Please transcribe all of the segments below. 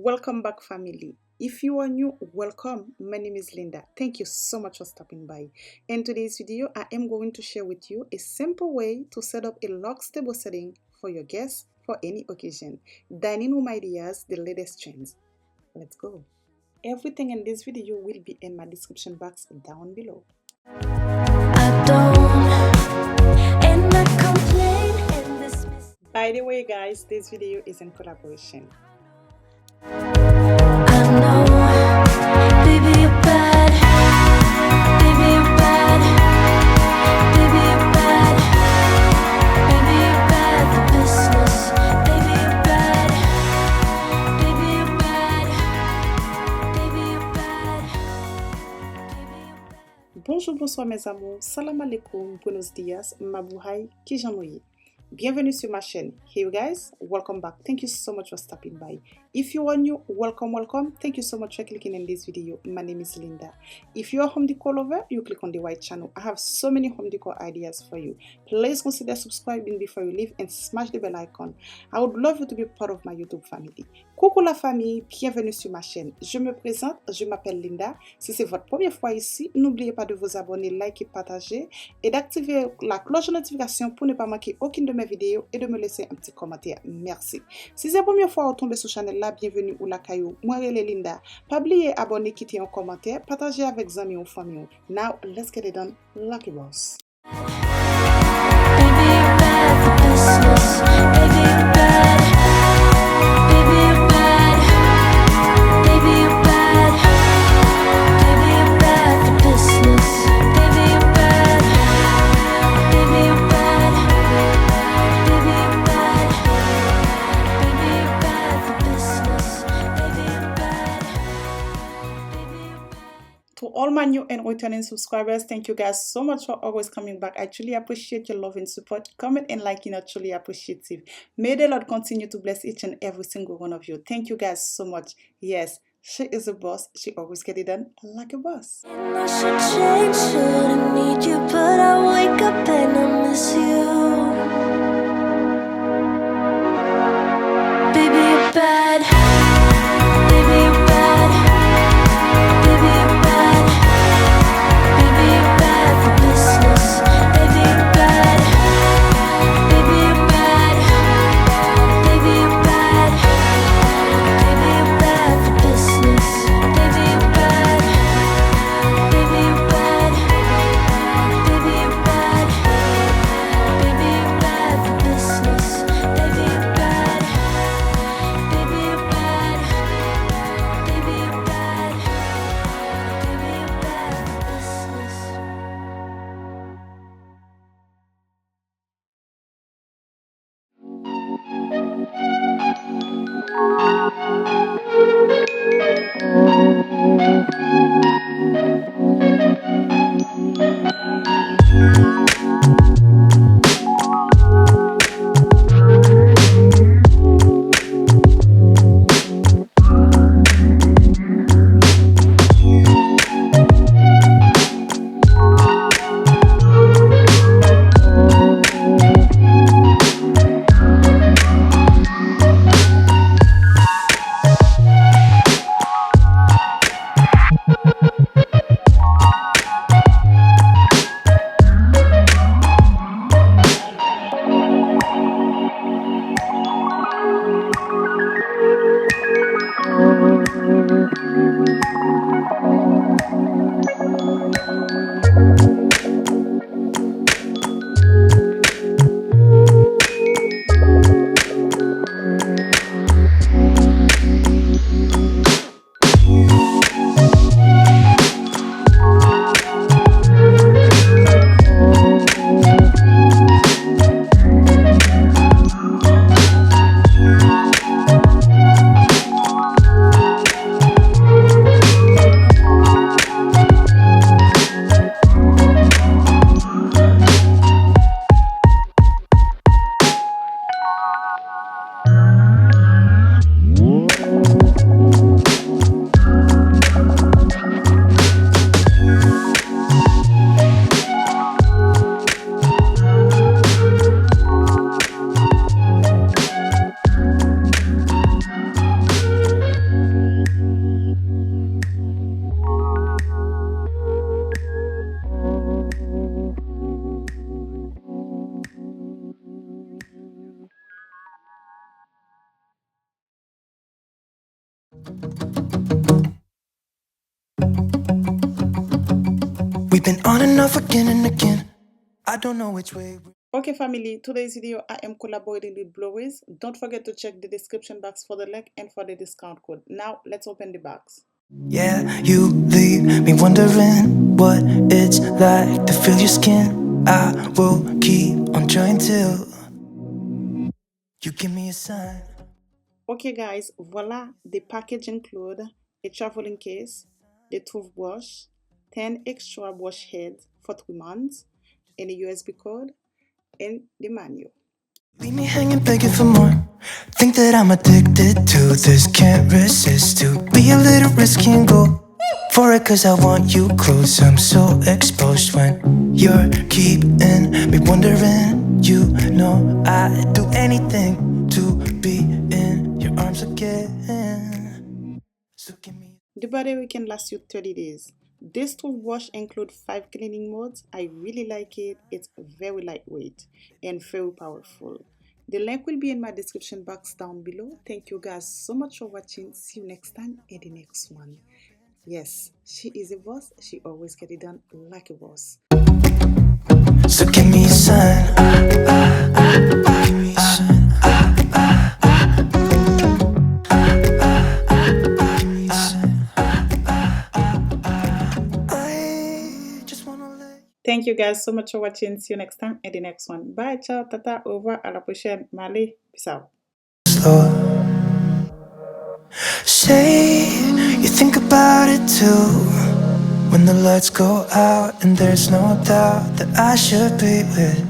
Welcome back, family. If you are new, welcome. My name is Linda. Thank you so much for stopping by. In today's video, I am going to share with you a simple way to set up a log table setting for your guests for any occasion. Dining room ideas, the latest trends. Let's go. Everything in this video will be in my description box down below. By the way, guys, this video is in collaboration. Bonjour, bonsoir mes amours, salam alaikum, buenos dias, mabuhay, kijanoyi. Bienvenue sur ma chaîne. Hey you guys, welcome back. Thank you so much for stopping by. If you are new, welcome. Thank you so much for clicking in this video. My name is Linda. If you are home decor lover, you click on the white channel. I have so many home decor ideas for you. Please consider subscribing before you leave and smash the bell icon. I would love you to be part of my YouTube family. Coucou la famille, bienvenue sur ma chaîne. Je me présente, je m'appelle Linda. Si c'est votre première fois ici, n'oubliez pas de vous abonner, liker, partager et d'activer la cloche de notification pour ne pas manquer aucune de mes vidéos et de me laisser un petit commentaire. Merci. Si c'est la première fois que vous tombez sur la chaîne là, bienvenue ou la caillou. Moi, c'est Linda. Pas oublier abonner, quitter un commentaire, partager avec amis ou famille. Now, let's get it done. Lucky boss. To all my new and returning subscribers, thank you guys so much for always coming back. I truly appreciate your love and support. Comment and liking are truly appreciative. May the Lord continue to bless each and every single one of you. Thank you guys so much. Yes, she is a boss. She always get it done like a boss. And I should change, shouldn't need you, but I wake up and I miss you. Baby, you're bad. Baby, you're bad. Baby, you're bad. Baby, you're bad for business. Baby, you're bad. Baby, you're bad. Baby, you're bad. Baby, you're bad for business. Baby, you're bad. Baby, you're bad. Baby, you're bad. Baby, you're bad for business. Baby, you're bad. Baby, you're bad. on and off again and again. I don't know which way. Okay, family, today's video I am collaborating with Blowways. Don't forget to check the description box for the link and for the discount code. Now, let's open the box. Yeah, you leave me wondering what it's like to feel your skin. I will keep on trying till you give me a sign. Okay guys, voila, the package include a traveling case, the toothbrush, 10 extra brush heads for 3 months, and a USB code, and the manual. Leave me hanging, begging for more. Think that I'm addicted to this, can't resist to be a little risky and go for it, cause I want you close. I'm so exposed when you're keeping me wondering. You know I'd do anything to be in your arms again. So give me. The battery can last you 30 days. This toothbrush includes 5 cleaning modes. I really like it. It's very lightweight and very powerful. The link will be in my description box down below. Thank you guys so much for watching. See you next time in the next one. Yes, she is a boss. She always get it done like a boss. So give me a sign. Give me a sign. Thank you guys so much for watching. See you next time in the next one. Bye, ciao, tata, au revoir, à la prochaine. Mali, peace out. Slow. Say you think about it too. When the lights go out and there's no doubt that I should be with,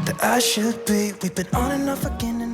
that I should be. We've been on and off again and